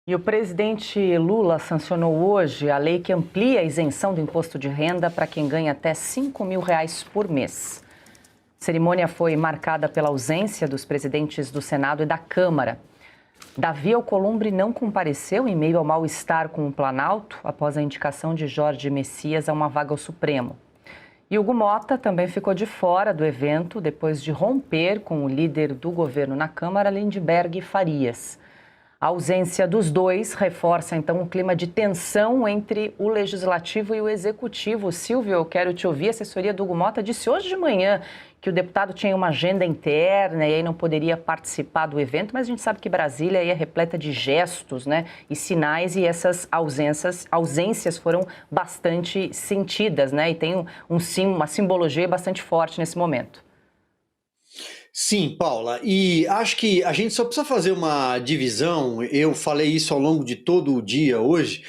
E o presidente Lula sancionou hoje a lei que amplia a isenção do imposto de renda para quem ganha até R$ 5.000 por mês. A cerimônia foi marcada pela ausência dos presidentes do Senado e da Câmara. Davi Alcolumbre não compareceu em meio ao mal-estar com o Planalto após a indicação de Jorge Messias a uma vaga ao Supremo. E Hugo Motta também ficou de fora do evento depois de romper com o líder do governo na Câmara, Lindbergh Farias. A ausência dos dois reforça, então, um clima de tensão entre o Legislativo e o Executivo. Silvio, eu quero te ouvir. A assessoria do Hugo Motta disse hoje de manhã que o deputado tinha uma agenda interna e aí não poderia participar do evento, mas a gente sabe que Brasília é repleta de gestos, né, e sinais, e essas ausências foram bastante sentidas, né, e tem uma simbologia bastante forte nesse momento. Sim, Paula, e acho que a gente só precisa fazer uma divisão, eu falei isso ao longo de todo o dia hoje,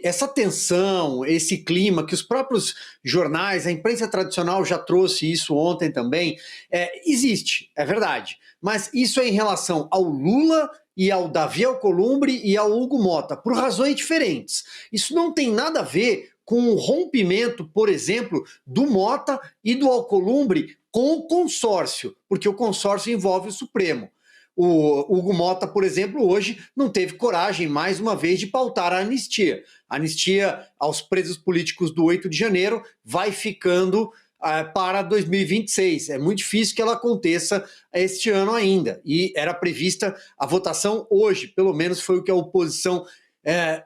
essa tensão, esse clima que os próprios jornais, a imprensa tradicional já trouxe isso ontem também, existe, é verdade, mas isso é em relação ao Lula e ao Davi Alcolumbre e ao Hugo Motta, por razões diferentes. Isso não tem nada a ver com o rompimento, por exemplo, do Motta e do Alcolumbre com o consórcio, porque o consórcio envolve o Supremo. O Hugo Motta, por exemplo, hoje não teve coragem, mais uma vez, de pautar a anistia. A anistia aos presos políticos do 8 de janeiro vai ficando para 2026. É muito difícil que ela aconteça este ano ainda. E era prevista a votação hoje, pelo menos foi o que a oposição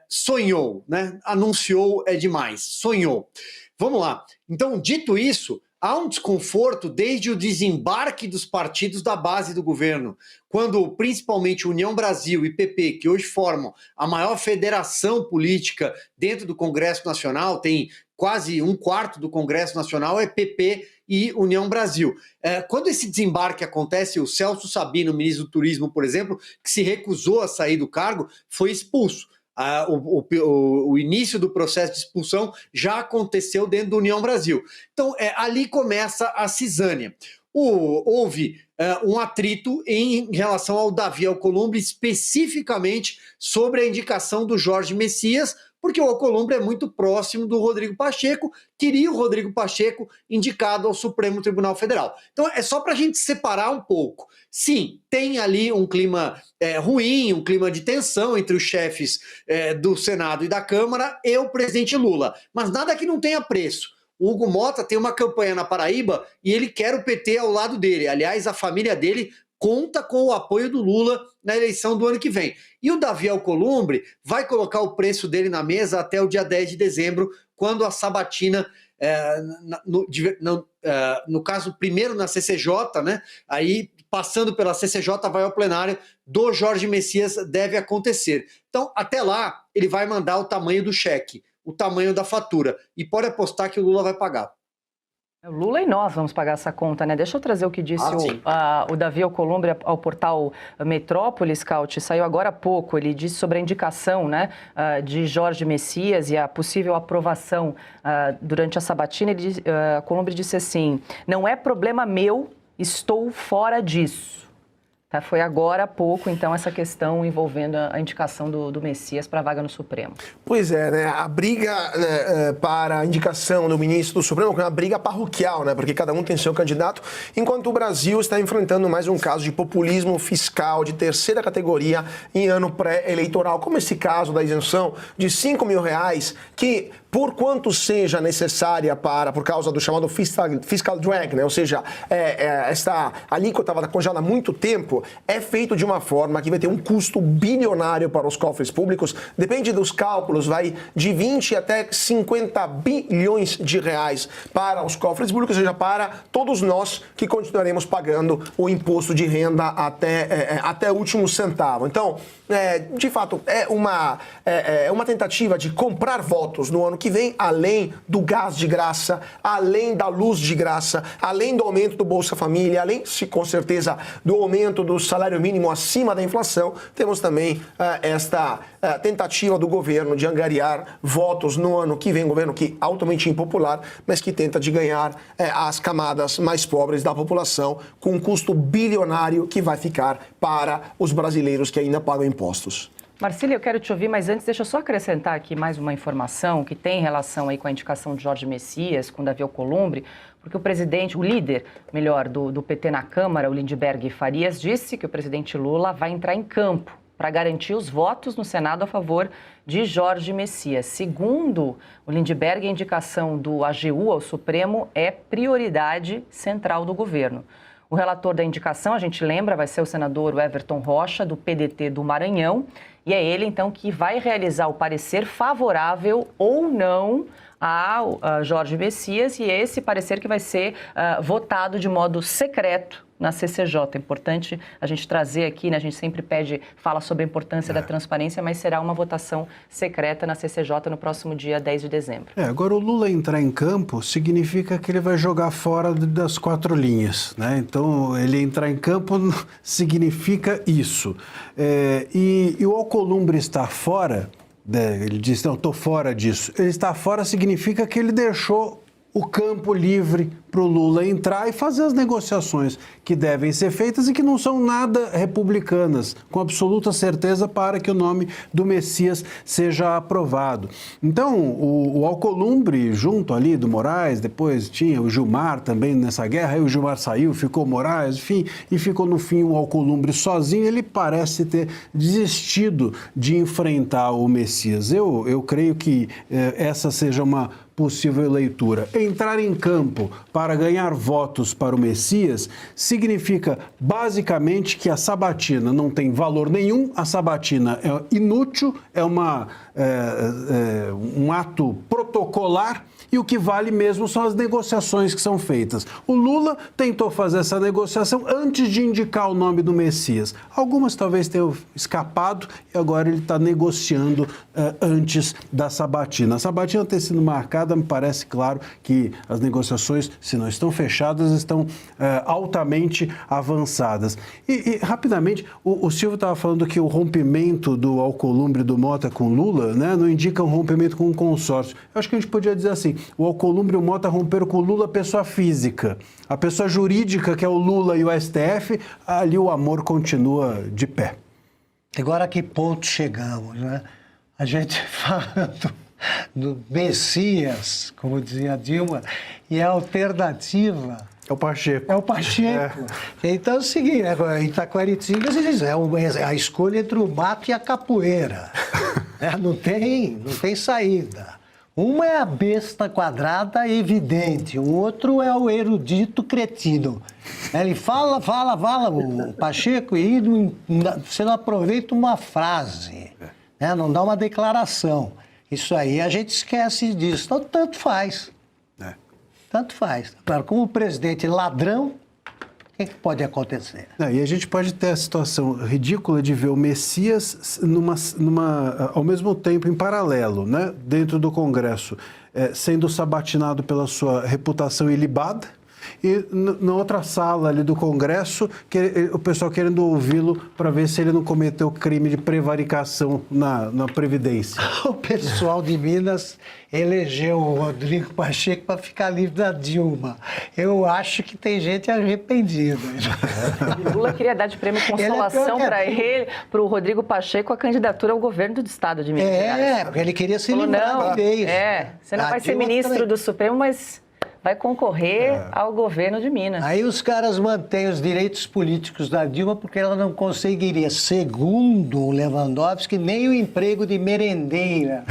sonhou, né? Anunciou é demais, sonhou. Vamos lá. Então, dito isso, há um desconforto desde o desembarque dos partidos da base do governo, quando principalmente União Brasil e PP, que hoje formam a maior federação política dentro do Congresso Nacional, tem quase um quarto do Congresso Nacional, é PP e União Brasil. Quando esse desembarque acontece, o Celso Sabino, ministro do Turismo, por exemplo, que se recusou a sair do cargo, foi expulso. O início do processo de expulsão já aconteceu dentro da União Brasil. Então, ali começa a cisânia. Houve um atrito em relação ao Davi Alcolumbre, especificamente sobre a indicação do Jorge Messias, porque o Alcolumbre é muito próximo do Rodrigo Pacheco, queria o Rodrigo Pacheco indicado ao Supremo Tribunal Federal. Então, é só para a gente separar um pouco. Sim, tem ali um clima ruim, um clima de tensão entre os chefes do Senado e da Câmara e o presidente Lula, mas nada que não tenha preço. O Hugo Motta tem uma campanha na Paraíba e ele quer o PT ao lado dele. Aliás, a família dele conta com o apoio do Lula na eleição do ano que vem. E o Davi Alcolumbre vai colocar o preço dele na mesa até o dia 10 de dezembro, quando a sabatina, no caso, primeiro na CCJ, né? Aí, passando pela CCJ, vai ao plenário do Jorge Messias, deve acontecer. Então, até lá, ele vai mandar o tamanho do cheque, o tamanho da fatura, e pode apostar que o Lula vai pagar. O Lula e nós vamos pagar essa conta, né? Deixa eu trazer o que disse o Davi Alcolumbre ao portal Metrópolis, Caute. Saiu agora há pouco. Ele disse sobre a indicação, né, de Jorge Messias e a possível aprovação durante a sabatina. Alcolumbre disse assim: não é problema meu, estou fora disso. Tá, foi agora há pouco, então, essa questão envolvendo a indicação do Messias para a vaga no Supremo. Pois é, né? A briga para a indicação do ministro do Supremo é uma briga parroquial, né? Porque cada um tem seu candidato, enquanto o Brasil está enfrentando mais um caso de populismo fiscal de terceira categoria em ano pré-eleitoral, como esse caso da isenção de R$5.000, que, por quanto seja necessária por causa do chamado fiscal drag, né? Ou seja, esta alíquota estava congelada há muito tempo, é feito de uma forma que vai ter um custo bilionário para os cofres públicos. Depende dos cálculos, vai de 20 até 50 bilhões de reais para os cofres públicos, ou seja, para todos nós que continuaremos pagando o imposto de renda até o último centavo. Então, de fato, é uma tentativa de comprar votos no ano que vem além do gás de graça, além da luz de graça, além do aumento do Bolsa Família, além, com certeza, do aumento do salário mínimo acima da inflação, temos também esta tentativa do governo de angariar votos no ano que vem, um governo que é altamente impopular, mas que tenta de ganhar as camadas mais pobres da população com um custo bilionário que vai ficar para os brasileiros que ainda pagam impostos. Marcília, eu quero te ouvir, mas antes deixa eu só acrescentar aqui mais uma informação que tem relação aí com a indicação de Jorge Messias, com Davi Alcolumbre, porque o líder do PT na Câmara, o Lindbergh Farias, disse que o presidente Lula vai entrar em campo para garantir os votos no Senado a favor de Jorge Messias. Segundo o Lindbergh, a indicação do AGU ao Supremo é prioridade central do governo. O relator da indicação, a gente lembra, vai ser o senador Everton Rocha, do PDT do Maranhão, e é ele, então, que vai realizar o parecer favorável ou não a Jorge Messias, e é esse parecer que vai ser votado de modo secreto na CCJ. É importante a gente trazer aqui, né? A gente sempre fala sobre a importância da transparência, mas será uma votação secreta na CCJ no próximo dia 10 de dezembro. Agora, o Lula entrar em campo significa que ele vai jogar fora das 4 linhas, né? Então, ele entrar em campo significa isso. E o Alcolumbre estar fora, ele disse, não, estou fora disso. Ele estar fora significa que ele deixou o campo livre para o Lula entrar e fazer as negociações que devem ser feitas e que não são nada republicanas, com absoluta certeza, para que o nome do Messias seja aprovado. Então, o Alcolumbre, junto ali do Moraes, depois tinha o Gilmar também nessa guerra, aí o Gilmar saiu, ficou Moraes, enfim, e ficou no fim o Alcolumbre sozinho. Ele parece ter desistido de enfrentar o Messias. Eu creio que essa seja uma possível leitura. Entrar em campo para ganhar votos para o Messias significa basicamente que a sabatina não tem valor nenhum, a sabatina é inútil, é um ato protocolar, e o que vale mesmo são as negociações que são feitas. O Lula tentou fazer essa negociação antes de indicar o nome do Messias. Algumas talvez tenham escapado e agora ele está negociando antes da sabatina. A sabatina ter sido marcada, me parece claro que as negociações, se não estão fechadas, estão altamente avançadas. E rapidamente, o Silvio estava falando que o rompimento do Alcolumbre e do Mota com Lula, né, não indica um rompimento com o consórcio. Eu acho que a gente podia dizer assim, o Alcolumbre e o Mota romperam com o Lula, pessoa física. A pessoa jurídica, que é o Lula e o STF, ali o amor continua de pé. Agora a que ponto chegamos, né? A gente falando do Messias, como dizia a Dilma, e a alternativa... É o Pacheco. É o Pacheco. Então é o seguinte, em Itaquaritinga, é a escolha entre o mato e a capoeira. Não tem saída. Uma é a besta quadrada evidente, o outro é o erudito cretino. Ele fala, o Pacheco, e você não aproveita uma frase, né? Não dá uma declaração. Isso aí a gente esquece disso. Então, tanto faz. Tanto faz. Agora, como o presidente ladrão, o que pode acontecer? E a gente pode ter a situação ridícula de ver o Messias ao mesmo tempo, em paralelo, né, dentro do Congresso, sendo sabatinado pela sua reputação ilibada, e na outra sala ali do Congresso, o pessoal querendo ouvi-lo para ver se ele não cometeu crime de prevaricação na Previdência. O pessoal de Minas elegeu o Rodrigo Pacheco para ficar livre da Dilma. Eu acho que tem gente arrependida. O Lula queria dar de prêmio consolação para o Rodrigo Pacheco, a candidatura ao governo do Estado de Minas Gerais. Porque ele queria se livrar dele. Você não vai ser ministro do Supremo, mas vai concorrer ao governo de Minas. Aí os caras mantêm os direitos políticos da Dilma porque ela não conseguiria, segundo o Lewandowski, nem o emprego de merendeira.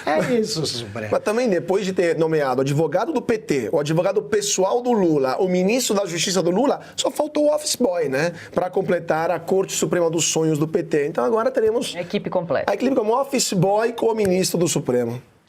É isso, Supremo. Mas também, depois de ter nomeado o advogado do PT, o advogado pessoal do Lula, o ministro da Justiça do Lula, só faltou o office boy, né? Para completar a Corte Suprema dos Sonhos do PT. Então agora teremos... A equipe completa. A equipe como office boy com o ministro do Supremo.